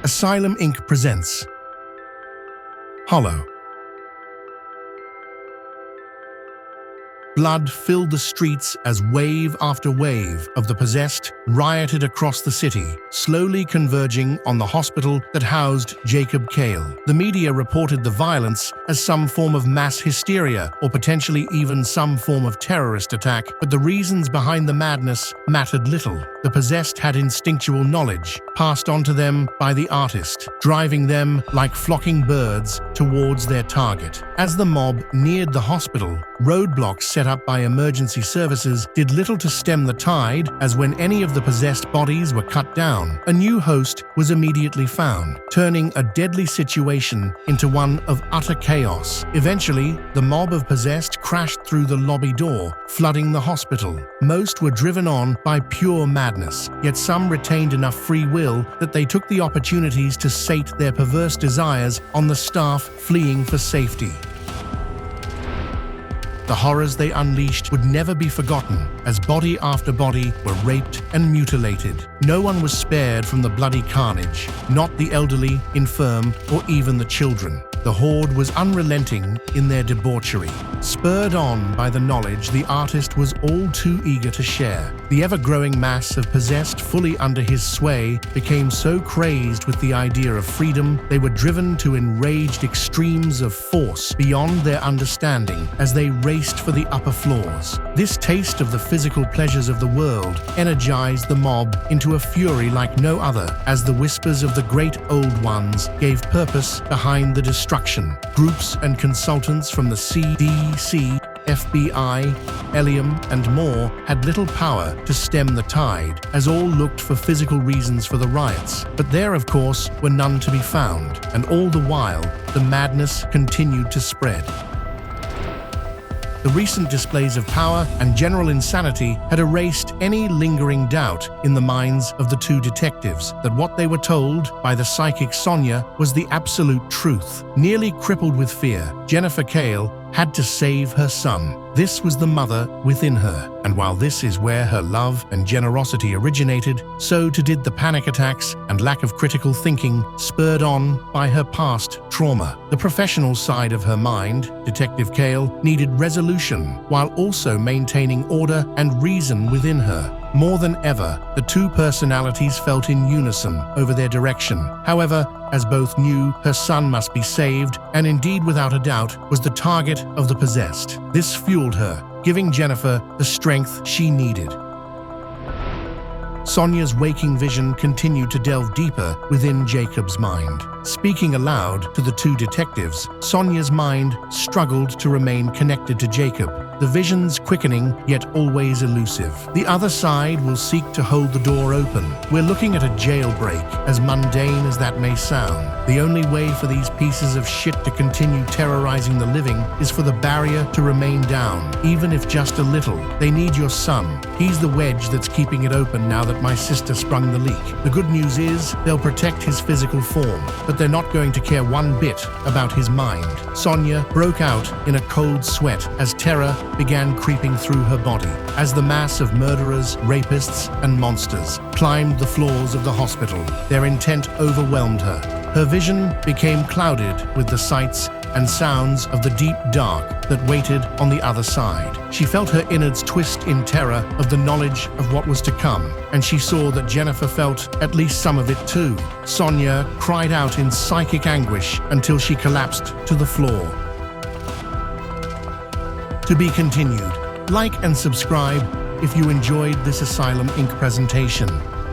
Asylum Inc. presents Hollow. Blood filled the streets as wave after wave of the possessed rioted across the city, slowly converging on the hospital that housed Jacob Kale. The media reported the violence as some form of mass hysteria or potentially even some form of terrorist attack, but the reasons behind the madness mattered little. The possessed had instinctual knowledge passed on to them by the artist, driving them like flocking birds towards their target. As the mob neared the hospital, roadblocks set up by emergency services did little to stem the tide, as when any of the possessed bodies were cut down, a new host was immediately found, turning a deadly situation into one of utter chaos. Eventually, the mob of possessed crashed through the lobby door, flooding the hospital. Most were driven on by pure madness, yet some retained enough free will that they took the opportunities to sate their perverse desires on the staff fleeing for safety. The horrors they unleashed would never be forgotten, as body after body were raped and mutilated. No one was spared from the bloody carnage, not the elderly, infirm, or even the children. The horde was unrelenting in their debauchery. Spurred on by the knowledge the artist was all too eager to share, the ever-growing mass of possessed fully under his sway became so crazed with the idea of freedom they were driven to enraged extremes of force beyond their understanding as they raced for the upper floors. This taste of the physical pleasures of the world energized the mob into a fury like no other, as the whispers of the great old ones gave purpose behind the destruction. Groups and consultants from the CDC, FBI, Asylum, and more had little power to stem the tide, as all looked for physical reasons for the riots. But there, of course, were none to be found, and all the while, the madness continued to spread. The recent displays of power and general insanity had erased any lingering doubt in the minds of the two detectives that what they were told by the psychic Sonya was the absolute truth. Nearly crippled with fear, Jacob Kale had to save her son. This was the mother within her, and while this is where her love and generosity originated, so too did the panic attacks and lack of critical thinking spurred on by her past trauma. The professional side of her mind, Detective Kale, needed resolution while also maintaining order and reason within her. More than ever, the two personalities felt in unison over their direction. However, as both knew her son must be saved, and indeed without a doubt was the target of the possessed. This fueled her, giving Jennifer the strength she needed. Sonya's waking vision continued to delve deeper within Jacob's mind. Speaking aloud to the two detectives, Sonya's mind struggled to remain connected to Jacob, the visions quickening yet always elusive. The other side will seek to hold the door open. We're looking at a jailbreak, as mundane as that may sound. The only way for these pieces of shit to continue terrorizing the living is for the barrier to remain down, even if just a little. They need your son. He's the wedge that's keeping it open now that my sister sprung the leak. The good news is they'll protect his physical form, but they're not going to care one bit about his mind. Sonya broke out in a cold sweat as terror began creeping through her body, as the mass of murderers, rapists, and monsters climbed the floors of the hospital. Their intent overwhelmed her. Her vision became clouded with the sights and sounds of the deep dark that waited on the other side. She felt her innards twist in terror of the knowledge of what was to come, and she saw that Jennifer felt at least some of it too. Sonya cried out in psychic anguish until she collapsed to the floor. To be continued. Like and subscribe if you enjoyed this Asylum Inc. presentation.